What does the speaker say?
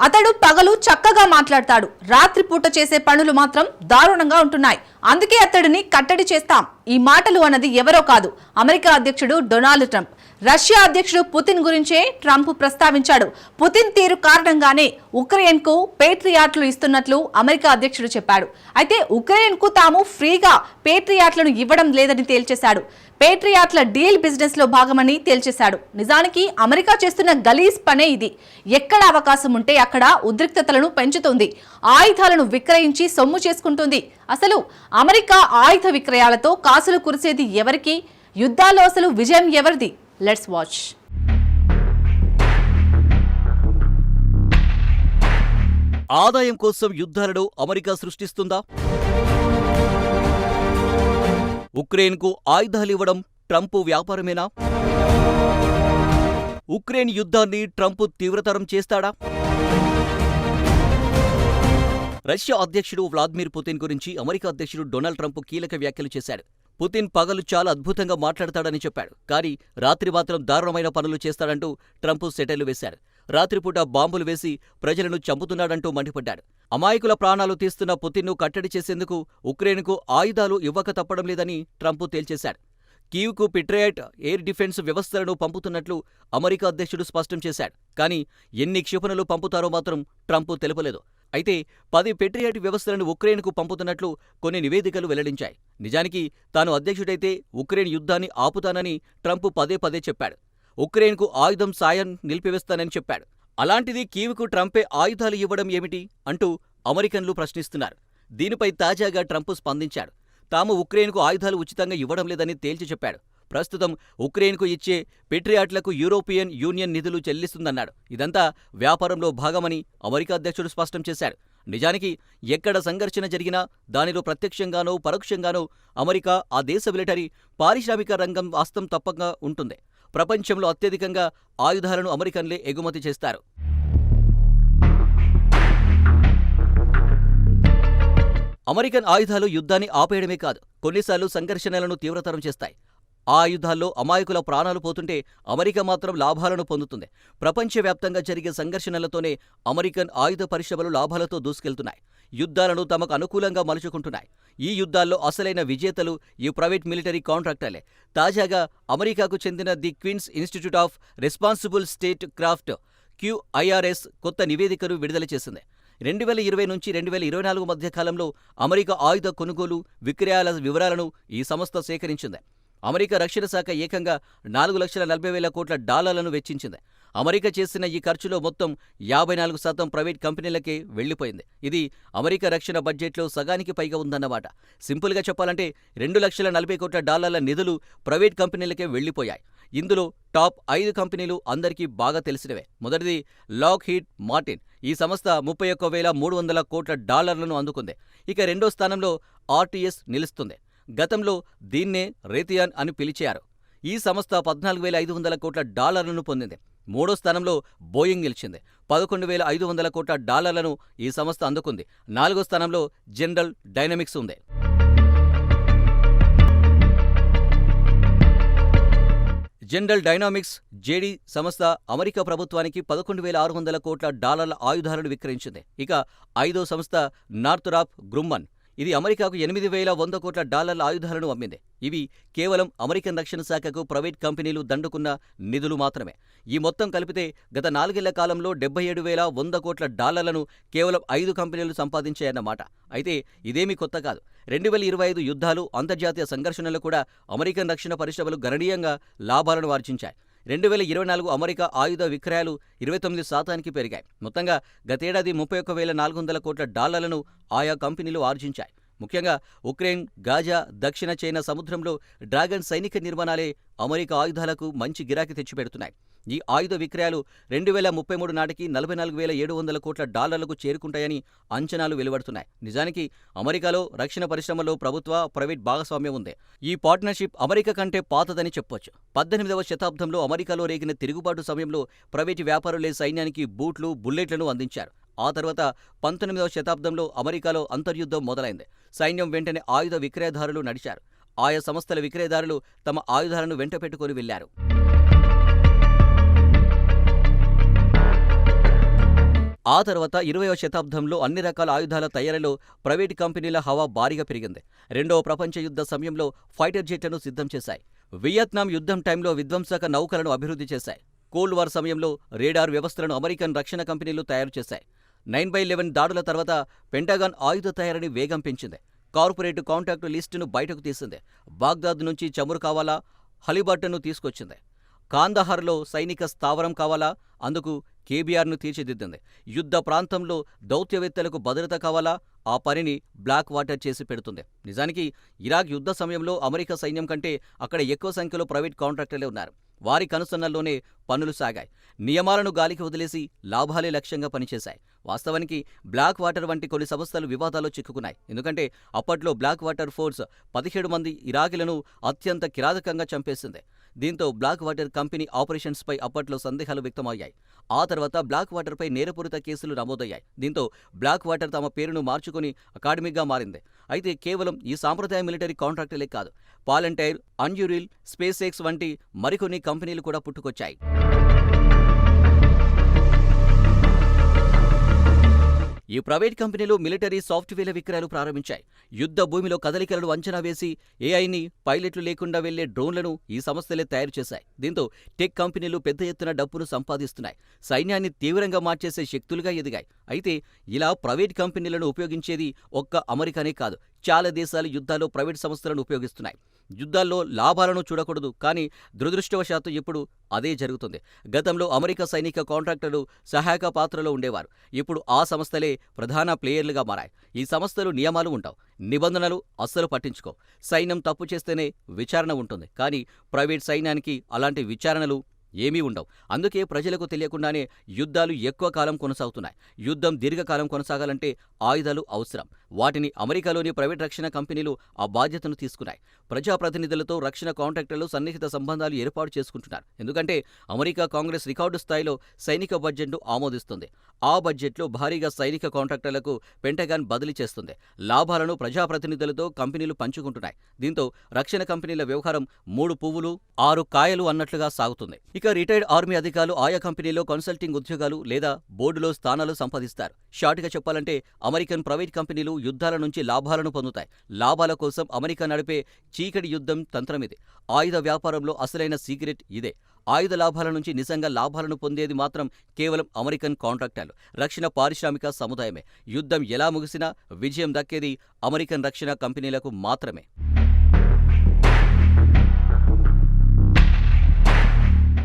అతడు పగలు చక్కగా మాట్లాడతాడు, రాత్రిపూట చేసే పనులు మాత్రం దారుణంగా ఉంటున్నాయి. అందుకే అతడిని కట్టడి చేస్తాం. ఈ మాటలు అన్నది ఎవరో కాదు, అమెరికా అధ్యక్షుడు డొనాల్డ్ ట్రంప్. రష్యా అధ్యక్షుడు పుతిన్ గురించే ట్రంప్ ప్రస్తావించాడు. పుతిన్ తీరు కారణంగానే ఉక్రెయిన్ కు పేట్రియాట్లు ఇస్తున్నట్లు అమెరికా అధ్యక్షుడు చెప్పాడు. అయితే ఉక్రెయిన్ కు తాము ఫ్రీగా పేట్రియాట్లను ఇవ్వడం లేదని తేల్చేశాడు. పేట్రియాట్ల డీల్ బిజినెస్ లో భాగమని తేల్చేశాడు. నిజానికి అమెరికా చేస్తున్న గలీజ్ పనే ఇది. ఎక్కడ అవకాశం ఉంటే అక్కడ ఉద్రిక్తతలను పెంచుతుంది, ఆయుధాలను విక్రయించి సొమ్ము చేసుకుంటుంది. అసలు అమెరికా ఆయుధ విక్రయాలతో కాసులు కురిసేది ఎవరికి? యుద్ధాల్లో అసలు విజయం ఎవరిది? Let's watch. ఆదాయం కోసం యుద్ధాలను అమెరికా సృష్టిస్తుందా? ఉక్రెయిన్కు ఆయుధాలివ్వడం ట్రంప్ వ్యాపారమేనా? ఉక్రెయిన్ యుద్ధాన్ని ట్రంప్ తీవ్రతరం చేస్తాడా? రష్యా అధ్యక్షుడు వ్లాదిమిర్ పుతిన్ గురించి అమెరికా అధ్యక్షుడు డొనాల్డ్ ట్రంప్ కీలక వ్యాఖ్యలు చేశాడు. పుతిన్ పగలు చాలా అద్భుతంగా మాట్లాడతాడని చెప్పాడు. కానీ రాత్రి మాత్రం దారుణమైన పనులు చేస్తాడంటూ ట్రంప్ సెటైర్లు వేశాడు. రాత్రిపూట బాంబులు వేసి ప్రజలను చంపుతున్నాడంటూ మండిపడ్డాడు. అమాయకుల ప్రాణాలు తీస్తున్న పుతిన్ను కట్టడి చేసేందుకు ఉక్రెయిన్కు ఆయుధాలు ఇవ్వక తప్పడం లేదని ట్రంప్ తేల్చేశాడు. కీవ్కు పిట్రియాట్ ఎయిర్ డిఫెన్స్ వ్యవస్థలను పంపుతున్నట్లు అమెరికా అధ్యక్షుడు స్పష్టం చేశాడు. కానీ ఎన్ని క్షిపణులు పంపుతారో మాత్రం ట్రంప్ తెలుపలేదు. అయితే 10 పెట్రియాట్ వ్యవస్థలను ఉక్రెయిన్కు పంపుతున్నట్లు కొన్ని నివేదికలు వెల్లడించాయి. నిజానికి తాను అధ్యక్షుడైతే ఉక్రెయిన్ యుద్ధాన్ని ఆపుతానని ట్రంప్ పదే పదే చెప్పాడు. ఉక్రెయిన్కు ఆయుధం సాయం నిలిపివేస్తానని చెప్పాడు. అలాంటిది కీవ్కు ట్రంపే ఆయుధాలు ఇవ్వడం ఏమిటి అంటూ అమెరికన్లు ప్రశ్నిస్తున్నారు. దీనిపై తాజాగా ట్రంప్ స్పందించాడు. తాము ఉక్రెయిన్కు ఆయుధాలు ఉచితంగా ఇవ్వడం లేదని తేల్చి చెప్పాడు. ప్రస్తుతం ఉక్రెయిన్కు ఇచ్చే పెట్రియాట్లకు యూరోపియన్ యూనియన్ నిధులు చెల్లిస్తుందన్నాడు. ఇదంతా వ్యాపారంలో భాగమని అమెరికా అధ్యక్షుడు స్పష్టం చేశాడు. నిజానికి ఎక్కడ సంఘర్షణ జరిగినా దానిలో ప్రత్యక్షంగానో పరోక్షంగానో అమెరికా ఆ దేశ మిలిటరీ, పారిశ్రామిక రంగం వాస్తం తప్పగా ఉంటుంది. ప్రపంచంలో అత్యధికంగా ఆయుధాలను అమెరికన్లే ఎగుమతి చేస్తారు. అమెరికన్ ఆయుధాలు యుద్ధాన్ని ఆపేయడమే కాదు, కొన్నిసార్లు సంఘర్షణలను తీవ్రతరం చేస్తాయి. ఆ ఆయుధాల్లో అమాయకుల ప్రాణాలు పోతుంటే అమెరికా మాత్రం లాభాలను పొందుతుంది. ప్రపంచవ్యాప్తంగా జరిగే సంఘర్షణలతోనే అమెరికన్ ఆయుధ పరిశ్రమలు లాభాలతో దూసుకెళ్తున్నాయి. యుద్ధాలను తమకు అనుకూలంగా మలుచుకుంటున్నాయి. ఈ యుద్ధాల్లో అసలైన విజేతలు ఈ ప్రైవేట్ మిలిటరీ కాంట్రాక్టర్లే. తాజాగా అమెరికాకు చెందిన the Queens Institute of Responsible statecraft QIRS కొత్త నివేదికను విడుదల చేసింది. 2020 నుంచి 2024 మధ్య కాలంలో అమెరికా ఆయుధ కొనుగోలు, విక్రయాల వివరాలను ఈ సంస్థ సేకరించింది. అమెరికా రక్షణ శాఖ ఏకంగా $4,40,000 కోట్ల వెచ్చించింది. అమెరికా చేసిన ఈ ఖర్చులో మొత్తం 54% ప్రైవేట్ కంపెనీలకే వెళ్లిపోయింది. ఇది అమెరికా రక్షణ బడ్జెట్లో సగానికి పైగా ఉందన్నమాట. సింపుల్గా చెప్పాలంటే $2,40 కోట్ల నిధులు ప్రైవేట్ కంపెనీలకే వెళ్లిపోయాయి. ఇందులో టాప్ 5 కంపెనీలు అందరికీ బాగా తెలిసినవే. మొదటిది లాక్హీడ్ మార్టిన్. ఈ సంస్థ $31,300 కోట్ల అందుకుంది. ఇక రెండో స్థానంలో RTS నిలుస్తుంది. గతంలో దీన్నే రేథియాన్ అని పిలిచారు. ఈ సంస్థ $14,500 కోట్ల పొందింది. మూడో స్థానంలో బోయింగ్ నిలిచింది. $11,500 కోట్ల ఈ సంస్థ అందుకుంది. నాలుగో స్థానంలో జనరల్ డైనమిక్స్ ఉంది. జనరల్ డైనామిక్స్ JD సంస్థ అమెరికా ప్రభుత్వానికి $11,600 కోట్ల ఆయుధాలను విక్రయించింది. ఇక ఐదో సంస్థ నార్థ్రాప్ గ్రుమ్మన్. ఇది అమెరికాకు $8,100 కోట్ల ఆయుధాలను అమ్మింది. ఇవి కేవలం అమెరికన్ రక్షణ శాఖకు ప్రైవేట్ కంపెనీలు దండుకున్న నిధులు మాత్రమే. ఈ మొత్తం కలిపితే గత 4 ఏళ్ల కాలంలో $77,100 కోట్ల కేవలం 5 కంపెనీలు సంపాదించాయన్నమాట. అయితే ఇదేమీ కొత్త కాదు. 2025 యుద్ధాలు, అంతర్జాతీయ సంఘర్షణలు కూడా అమెరికన్ రక్షణ పరిశ్రమలు గణనీయంగా లాభాలను ఆర్జించాయి. 2024 అమెరికా ఆయుధ విక్రయాలు 29% పెరిగాయి. మొత్తంగా గతేడాది $31,400 కోట్ల ఆయా కంపెనీలు ఆర్జించాయి. ముఖ్యంగా ఉక్రెయిన్, గాజా, దక్షిణ చైనా సముద్రంలో డ్రాగన్ సైనిక నిర్మాణాలే అమెరికా ఆయుధాలకు మంచి గిరాకీ తెచ్చిపెడుతున్నాయి. ఈ ఆయుధ విక్రయాలు 2033 నాటికి $44,700 కోట్ల చేరుకుంటాయని అంచనాలు వెలువడుతున్నాయి. నిజానికి అమెరికాలో రక్షణ పరిశ్రమలో ప్రభుత్వ, ప్రైవేట్ భాగస్వామ్యం ఉంది. ఈ పార్ట్నర్షిప్ అమెరికా కంటే పాతదని చెప్పొచ్చు. 18వ శతాబ్దంలో అమెరికాలో రేగిన తిరుగుబాటు సమయంలో ప్రైవేటు వ్యాపారులే సైన్యానికి బూట్లు, బుల్లెట్లను అందించారు. ఆ తర్వాత 19వ శతాబ్దంలో అమెరికాలో అంతర్యుద్ధం మొదలైంది. సైన్యం వెంటనే ఆయుధ విక్రయదారులు నడిచారు. ఆయా సంస్థల విక్రయదారులు తమ ఆయుధాలను వెంట పెట్టుకుని వెళ్లారు. ఆ తర్వాత 20వ శతాబ్దంలో అన్ని రకాల ఆయుధాల తయారీలో ప్రైవేటు కంపెనీల హవా భారీగా పెరిగింది. రెండవ ప్రపంచ యుద్ధ సమయంలో ఫైటర్ జెట్లను సిద్ధం చేశాయి. వియత్నాం యుద్ధం టైంలో విధ్వంసక నౌకలను అభివృద్ధి చేశాయి. కోల్డ్ వార్ సమయంలో రేడార్ వ్యవస్థలను అమెరికన్ రక్షణ కంపెనీలు తయారు చేశాయి. 9/11 దాడుల తర్వాత పెంటగాన్ ఆయుధ తయారీని వేగం పెంచింది. కార్పొరేట్ కాంట్రాక్టు లిస్టును బయటకు తీసింది. బాగ్దాద్ నుంచి చమురు కావాలా, హలిబర్టన్ను తీసుకొచ్చింది. కాందహార్లో సైనిక స్థావరం కావాలా, అందుకు కేబీఆర్ను తీర్చిదిద్దింది. యుద్ధ ప్రాంతంలో దౌత్యవేత్తలకు భద్రత కావాలా, ఆ పనిని బ్లాక్ వాటర్ చేసి పెడుతుంది. నిజానికి ఇరాక్ యుద్ధ సమయంలో అమెరికా సైన్యం కంటే అక్కడ ఎక్కువ సంఖ్యలో ప్రైవేట్ కాంట్రాక్టర్లే ఉన్నారు. వారి కనుసన్నల్లోనే పనులు సాగాయి. నియమాలను గాలికి వదిలేసి లాభాలే లక్ష్యంగా పనిచేశాయి. వాస్తవానికి బ్లాక్ వాటర్ వంటి కొన్ని సంస్థలు వివాదాల్లో చిక్కుకున్నాయి. ఎందుకంటే అప్పట్లో బ్లాక్ వాటర్ ఫోర్స్ 17 మంది ఇరాకీలను అత్యంత కిరాతకంగా చంపేసింది. దీంతో బ్లాక్ వాటర్ కంపెనీ ఆపరేషన్స్పై అప్పట్లో సందేహాలు వ్యక్తమయ్యాయి. ఆ తర్వాత బ్లాక్ వాటర్పై నేరపూరిత కేసులు నమోదయ్యాయి. దీంతో బ్లాక్ వాటర్ తమ పేరును మార్చుకుని అకాడమీగా మారింది. అయితే కేవలం ఈ సాంప్రదాయ మిలిటరీ కాంట్రాక్టులే కాదు, పాలంటైర్, అన్యూరిల్, స్పేస్ ఎక్స్ వంటి మరికొన్ని కంపెనీలు కూడా పుట్టుకొచ్చాయి. ఈ ప్రైవేట్ కంపెనీలు మిలిటరీ సాఫ్ట్వేర్ల విక్రయాలు ప్రారంభించాయి. యుద్ధ భూమిలో కదలికలను అంచనా వేసి ఏఐని, పైలట్లు లేకుండా వెళ్లే డ్రోన్లను ఈ సంస్థలే తయారు చేశాయి. దీంతో టెక్ కంపెనీలు పెద్ద ఎత్తున డబ్బును సంపాదిస్తున్నాయి. సైన్యాన్ని తీవ్రంగా మార్చేసే శక్తులుగా ఎదిగాయి. అయితే ఇలా ప్రైవేట్ కంపెనీలను ఉపయోగించేది ఒక్క అమెరికానే కాదు, చాలా దేశాలు యుద్ధాల్లో ప్రైవేట్ సంస్థలను ఉపయోగిస్తున్నాయి. యుద్ధాల్లో లాభాలను చూడకూడదు, కానీ దురదృష్టవశాత్తు ఇప్పుడు అదే జరుగుతుంది. గతంలో అమెరికా సైనిక కాంట్రాక్టర్లు సహాయక పాత్రలో ఉండేవారు. ఇప్పుడు ఆ సంస్థలే ప్రధాన ప్లేయర్లుగా మారాయి. ఈ సంస్థలు నియమాలు ఉండవు, నిబంధనలు అస్సలు పట్టించుకోవు. సైన్యం తప్పు చేస్తేనే విచారణ ఉంటుంది, కానీ ప్రైవేట్ సైన్యానికి అలాంటి విచారణలు ఏమీ ఉండవు. అందుకే ప్రజలకు తెలియకుండానే యుద్ధాలు ఎక్కువ కాలం కొనసాగుతున్నాయి. యుద్ధం దీర్ఘకాలం కొనసాగాలంటే ఆయుధాలు అవసరం. వాటిని అమెరికాలోని ప్రైవేట్ రక్షణ కంపెనీలు ఆ బాధ్యతను తీసుకున్నాయి. ప్రజాప్రతినిధులతో రక్షణ కాంట్రాక్టర్లు సన్నిహిత సంబంధాలు ఏర్పాటు చేసుకుంటున్నారు. ఎందుకంటే అమెరికా కాంగ్రెస్ రికార్డు స్థాయిలో సైనిక బడ్జెట్ను ఆమోదిస్తుంది. ఆ బడ్జెట్లో భారీగా సైనిక కాంట్రాక్టర్లకు పెంటగాన్ బదిలీ చేస్తుంది. లాభాలను ప్రజాప్రతినిధులతో కంపెనీలు పంచుకుంటున్నాయి. దీంతో రక్షణ కంపెనీల వ్యవహారం 3 పువ్వులు 6 కాయలు అన్నట్లుగా సాగుతుంది. ఇక రిటైర్డ్ ఆర్మీ అధికారులు ఆయా కంపెనీలో కన్సల్టింగ్ ఉద్యోగాలు లేదా బోర్డులో స్థానాలు సంపాదిస్తారు. షార్ట్గా చెప్పాలంటే అమెరికన్ ప్రైవేట్ కంపెనీలు యుద్ధాల నుంచి లాభాలను పొందుతాయి. లాభాల కోసం అమెరికా నడిపే చీకటి యుద్ధం తంత్రమిది. ఆయుధ వ్యాపారంలో అసలైన సీక్రెట్ ఇదే. ఆయుధ లాభాల నుంచి నిజంగా లాభాలను పొందేది మాత్రం కేవలం అమెరికన్ కాంట్రాక్టర్లు, రక్షణ పారిశ్రామిక సముదాయమే. యుద్ధం ఎలా ముగిసినా విజయం దక్కేది అమెరికన్ రక్షణ కంపెనీలకు మాత్రమే.